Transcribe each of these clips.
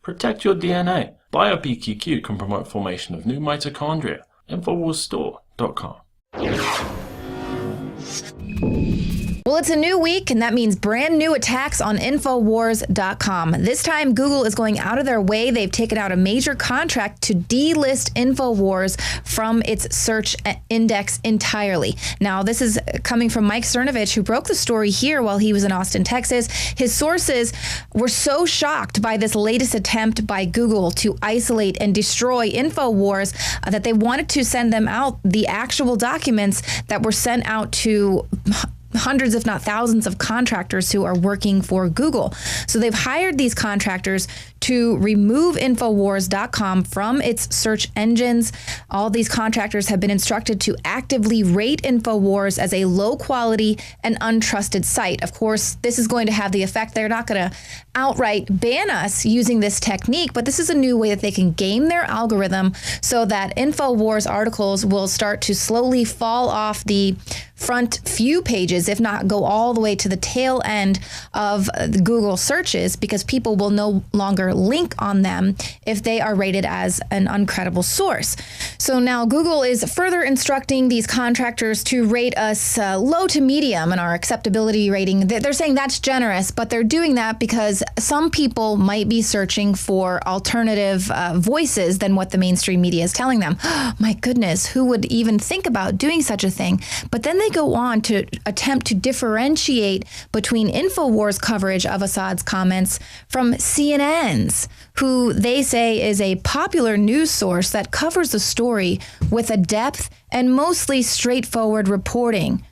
Protect your DNA. BioPQQ can promote formation of new mitochondria. Infowarsstore.com. Well, it's a new week, and that means brand new attacks on Infowars.com. This time, Google is going out of their way. They've taken out a major contract to delist Infowars from its search index entirely. Now, this is coming from Mike Cernovich, who broke the story here while he was in Austin, Texas. His sources were so shocked by this latest attempt by Google to isolate and destroy Infowars that they wanted to send them out the actual documents that were sent out to hundreds, if not thousands, of contractors who are working for Google. So they've hired these contractors to remove Infowars.com from its search engines. All these contractors have been instructed to actively rate Infowars as a low quality and untrusted site. Of course, this is going to have the effect. They're not going to outright ban us using this technique, but this is a new way that they can game their algorithm so that Infowars articles will start to slowly fall off the front few pages, if not go all the way to the tail end of the Google searches, because people will no longer link on them if they are rated as an uncredible source. So now Google is further instructing these contractors to rate us low to medium in our acceptability rating. They're saying that's generous, but they're doing that because some people might be searching for alternative voices than what the mainstream media is telling them. Oh, my goodness, who would even think about doing such a thing? But then they go on to attempt to differentiate between Infowars coverage of Assad's comments from CNN's, who they say is a popular news source that covers the story with a depth and mostly straightforward reporting.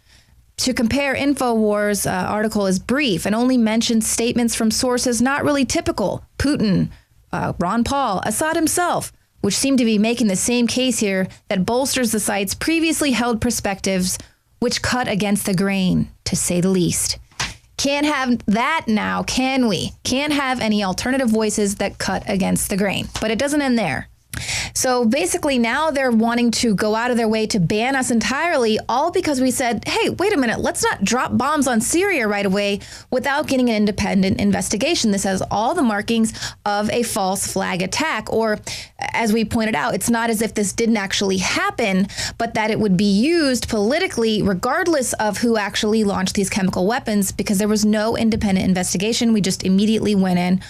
To compare, Infowars' article is brief and only mentions statements from sources not really typical. Putin, Ron Paul, Assad himself, which seem to be making the same case here that bolsters the site's previously held perspectives, which cut against the grain, to say the least. Can't have that now, can we? Can't have any alternative voices that cut against the grain. But it doesn't end there. So basically now they're wanting to go out of their way to ban us entirely, all because we said, hey, wait a minute, let's not drop bombs on Syria right away without getting an independent investigation. This has all the markings of a false flag attack, or as we pointed out, it's not as if this didn't actually happen, but that it would be used politically regardless of who actually launched these chemical weapons, because there was no independent investigation. We just immediately went in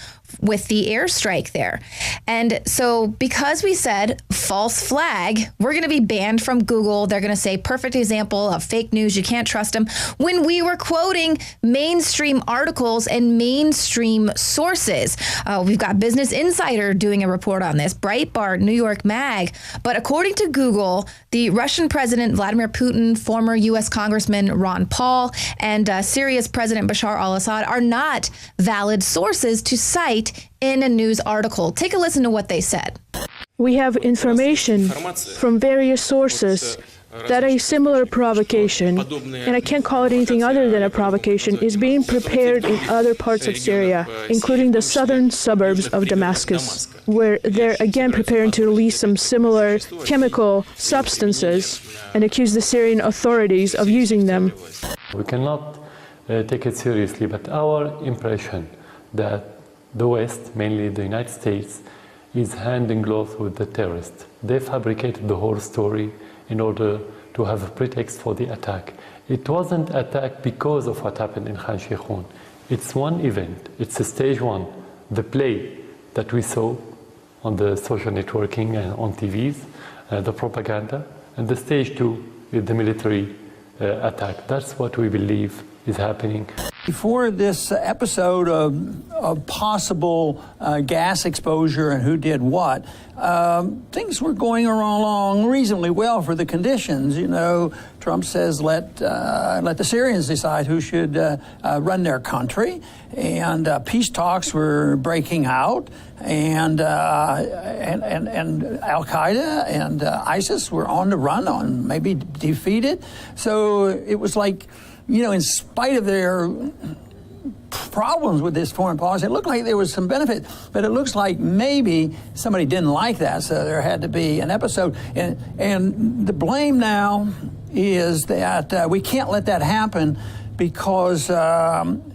with the airstrike there. And so because we said false flag, we're going to be banned from Google. They're going to say perfect example of fake news. You can't trust them. When we were quoting mainstream articles and mainstream sources, we've got Business Insider doing a report on this, Breitbart, New York Mag. But according to Google, the Russian President Vladimir Putin, former U.S. Congressman Ron Paul, and Syria's President Bashar al-Assad are not valid sources to cite in a news article. Take a listen to what they said. We have information from various sources that a similar provocation, and I can't call it anything other than a provocation, is being prepared in other parts of Syria, including the southern suburbs of Damascus, where they're again preparing to release some similar chemical substances and accuse the Syrian authorities of using them. We cannot take it seriously, but our impression that the West, mainly the United States, is hand in glove with the terrorists. They fabricated the whole story in order to have a pretext for the attack. It wasn't attack because of what happened in Khan Sheikhoun. It's one event. It's a stage one, the play that we saw on the social networking and on TVs, the propaganda, and the stage two is the military attack. That's what we believe is happening. Before this episode of possible gas exposure and who did what, things were going along reasonably well for the conditions. You know, Trump says let the Syrians decide who should run their country, and peace talks were breaking out, and Al Qaeda and ISIS were on the run, maybe defeated. So it was like, you know, in spite of their problems with this foreign policy, it looked like there was some benefit, but it looks like maybe somebody didn't like that, so there had to be an episode. And the blame now is that we can't let that happen because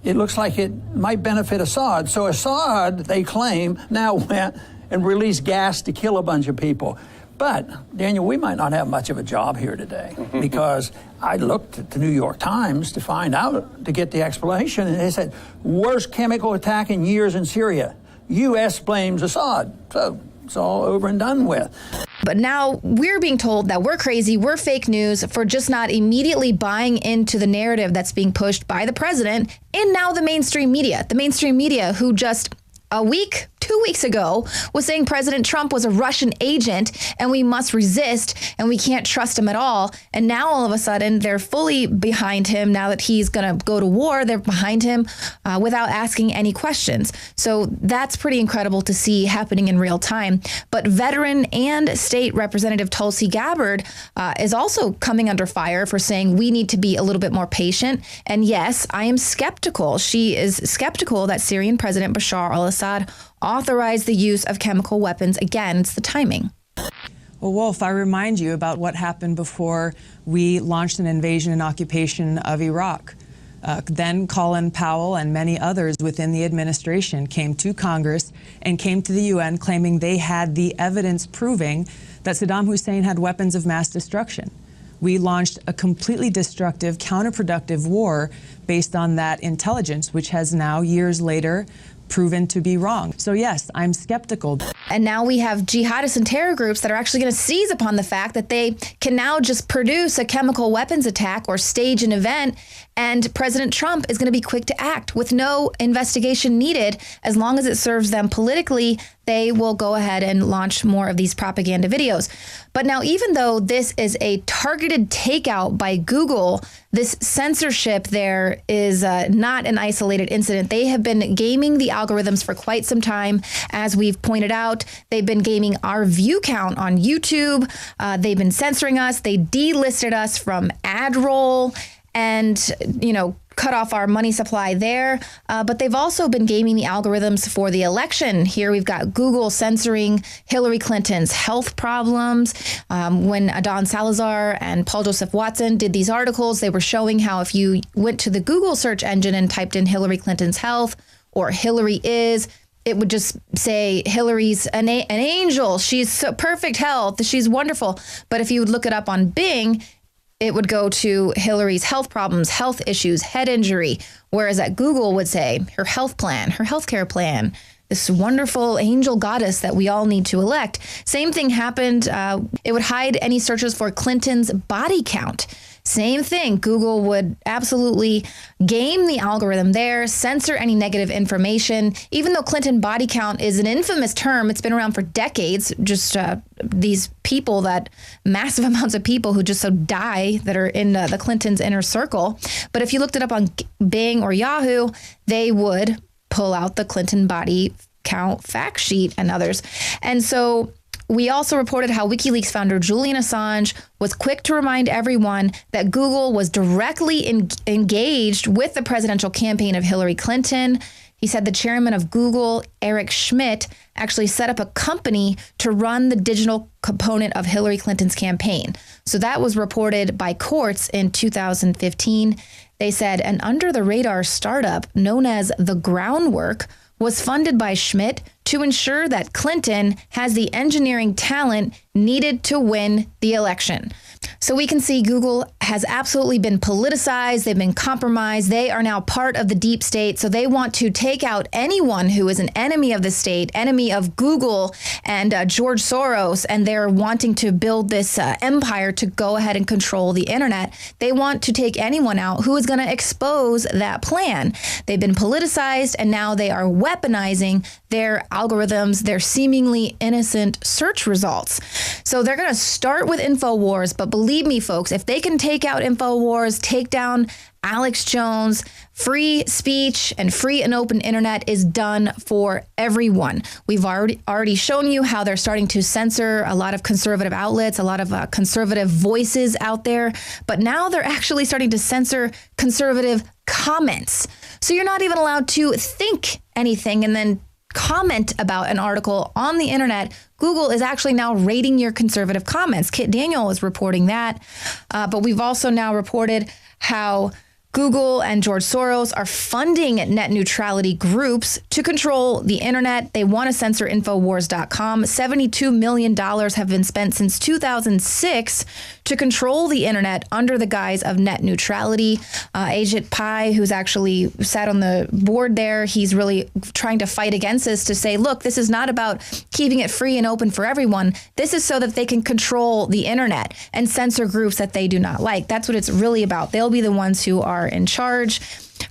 it looks like it might benefit Assad. So Assad, they claim, now went and released gas to kill a bunch of people. But, Daniel, we might not have much of a job here today because I looked at the New York Times to find out, to get the explanation, and they said, worst chemical attack in years in Syria. U.S. blames Assad. So it's all over and done with. But now we're being told that we're crazy, we're fake news for just not immediately buying into the narrative that's being pushed by the president and now the mainstream media. The mainstream media who just a week, 2 weeks ago, was saying President Trump was a Russian agent and we must resist and we can't trust him at all. And now all of a sudden they're fully behind him. Now that he's going to go to war, they're behind him without asking any questions. So that's pretty incredible to see happening in real time. But veteran and state representative Tulsi Gabbard is also coming under fire for saying we need to be a little bit more patient. And yes, I am skeptical. She is skeptical that Syrian President Bashar al-Assad authorized the use of chemical weapons. Again, it's the timing. Well, Wolf, I remind you about what happened before we launched an invasion and occupation of Iraq. Then Colin Powell and many others within the administration came to Congress and came to the UN claiming they had the evidence proving that Saddam Hussein had weapons of mass destruction. We launched a completely destructive, counterproductive war based on that intelligence, which has now, years later, proven to be wrong. So yes, I'm skeptical. And now we have jihadists and terror groups that are actually going to seize upon the fact that they can now just produce a chemical weapons attack or stage an event, and President Trump is going to be quick to act with no investigation needed. As long as it serves them politically, they will go ahead and launch more of these propaganda videos. But now, even though this is a targeted takeout by Google, this censorship there is not an isolated incident. They have been gaming the algorithms for quite some time. As we've pointed out, they've been gaming our view count on YouTube. They've been censoring us. They delisted us from ad roll and, cut off our money supply there. But they've also been gaming the algorithms for the election. Here we've got Google censoring Hillary Clinton's health problems. When Adon Salazar and Paul Joseph Watson did these articles, they were showing how if you went to the Google search engine and typed in Hillary Clinton's health or Hillary is, it would just say Hillary's an angel. She's so perfect health. She's wonderful. But if you would look it up on Bing, it would go to Hillary's health problems, health issues, head injury, whereas at Google would say her health plan, her healthcare plan, this wonderful angel goddess that we all need to elect. Same thing happened. It would hide any searches for Clinton's body count. Same thing. Google would absolutely game the algorithm there, censor any negative information. Even though Clinton body count is an infamous term, it's been around for decades. Just these people massive amounts of people who just die that are in the Clintons' inner circle. But if you looked it up on Bing or Yahoo, they would pull out the Clinton body count fact sheet and others. And so we also reported how WikiLeaks founder Julian Assange was quick to remind everyone that Google was directly engaged with the presidential campaign of Hillary Clinton. He said the chairman of Google, Eric Schmidt, actually set up a company to run the digital component of Hillary Clinton's campaign. So that was reported by courts in 2015. They said an under-the-radar startup known as The Groundwork was funded by Schmidt to ensure that Clinton has the engineering talent needed to win the election. So we can see Google has absolutely been politicized. They've been compromised. They are now part of the deep state. So they want to take out anyone who is an enemy of the state, enemy of Google and George Soros. And they're wanting to build this empire to go ahead and control the internet. They want to take anyone out who is going to expose that plan. They've been politicized, and now they are weaponizing their algorithms, their seemingly innocent search results. So they're going to start with Infowars, but believe me, folks, if they can take out Infowars, take down Alex Jones, free speech and free and open internet is done for everyone. We've already shown you how they're starting to censor a lot of conservative outlets, a lot of conservative voices out there, but now they're actually starting to censor conservative comments. So you're not even allowed to think anything and then comment about an article on the internet. Google is actually now rating your conservative comments. Kit Daniel is reporting that. But we've also now reported how Google and George Soros are funding net neutrality groups to control the internet. They want to censor Infowars.com. $72 million have been spent since 2006 to control the internet under the guise of net neutrality. Ajit Pai, who's actually sat on the board there, he's really trying to fight against this to say, look, this is not about keeping it free and open for everyone. This is so that they can control the internet and censor groups that they do not like. That's what it's really about. They'll be the ones who are in charge.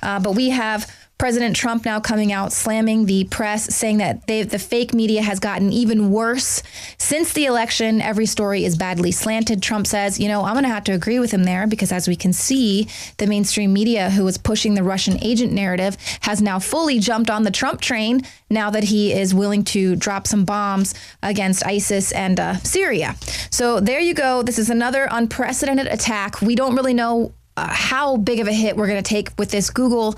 But we have President Trump now coming out slamming the press, saying that the fake media has gotten even worse since the election. Every story is badly slanted. Trump says, I'm going to have to agree with him there, because as we can see, the mainstream media, who was pushing the Russian agent narrative, has now fully jumped on the Trump train now that he is willing to drop some bombs against ISIS and Syria. So there you go. This is another unprecedented attack. We don't really know how big of a hit we're going to take with this Google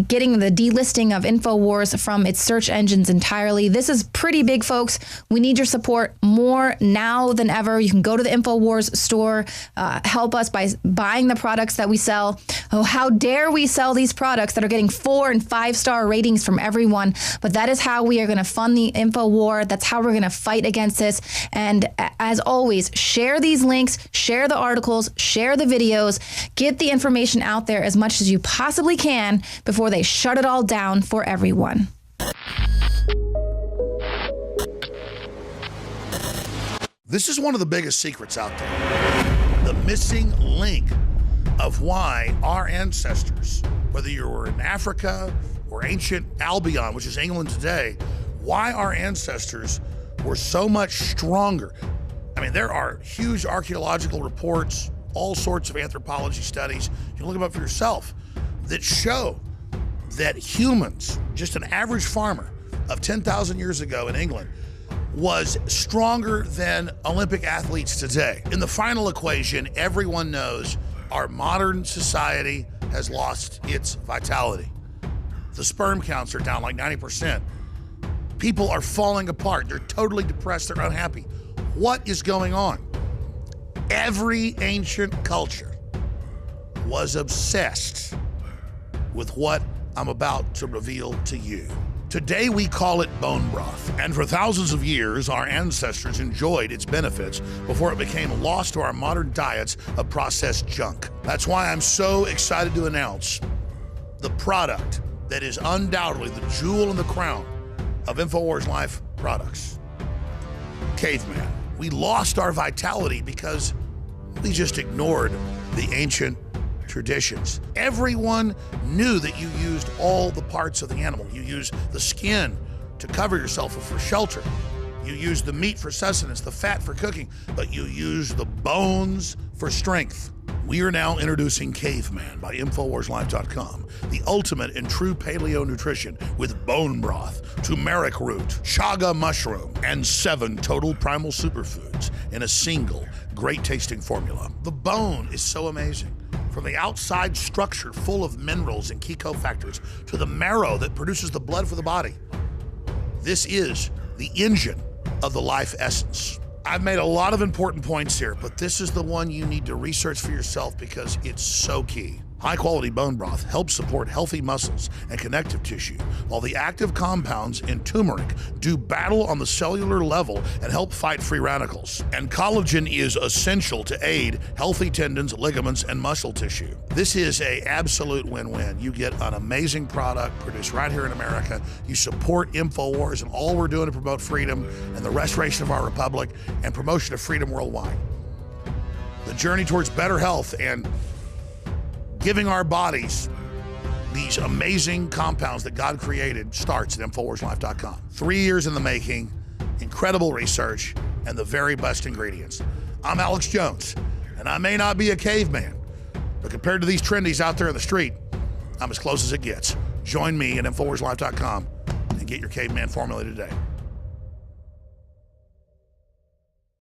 getting the delisting of Infowars from its search engines entirely. This is pretty big, folks. We need your support more now than ever. You can go to the Infowars store, help us by buying the products that we sell. Oh, how dare we sell these products that are getting 4- and 5-star ratings from everyone. But that is how we are going to fund the Infowar. That's how we're going to fight against this. And as always, share these links, share the articles, share the videos, get the information out there as much as you possibly can before they shut it all down for everyone. This is one of the biggest secrets out there. The missing link of why our ancestors, whether you were in Africa or ancient Albion, which is England today, why our ancestors were so much stronger. I mean, there are huge archaeological reports, all sorts of anthropology studies, you can look them up for yourself, that show that humans, just an average farmer of 10,000 years ago in England, was stronger than Olympic athletes today. In the final equation, everyone knows our modern society has lost its vitality. The sperm counts are down like 90%. People are falling apart. They're totally depressed. They're unhappy. What is going on? Every ancient culture was obsessed with what I'm about to reveal to you. Today we call it bone broth, and for thousands of years our ancestors enjoyed its benefits before it became lost to our modern diets of processed junk. That's why I'm so excited to announce the product that is undoubtedly the jewel in the crown of Infowars Life products. Caveman. We lost our vitality because we just ignored the ancient traditions. Everyone knew that you used all the parts of the animal. You used the skin to cover yourself or for shelter. You used the meat for sustenance, the fat for cooking, but you used the bones for strength. We are now introducing Caveman by InfoWarsLife.com, the ultimate in true paleo nutrition with bone broth, turmeric root, chaga mushroom, and 7 total primal superfoods in a single great tasting formula. The bone is so amazing. From the outside structure full of minerals and key cofactors to the marrow that produces the blood for the body. This is the engine of the life essence. I've made a lot of important points here, but this is the one you need to research for yourself because it's so key. High-quality bone broth helps support healthy muscles and connective tissue, while the active compounds in turmeric do battle on the cellular level and help fight free radicals. And collagen is essential to aid healthy tendons, ligaments, and muscle tissue. This is an absolute win-win. You get an amazing product produced right here in America. You support Infowars and all we're doing to promote freedom and the restoration of our republic and promotion of freedom worldwide. The journey towards better health and giving our bodies these amazing compounds that God created starts at InfoWarsLife.com. 3 years in the making, incredible research, and the very best ingredients. I'm Alex Jones, and I may not be a caveman, but compared to these trendies out there in the street, I'm as close as it gets. Join me at InfoWarsLife.com and get your caveman formula today.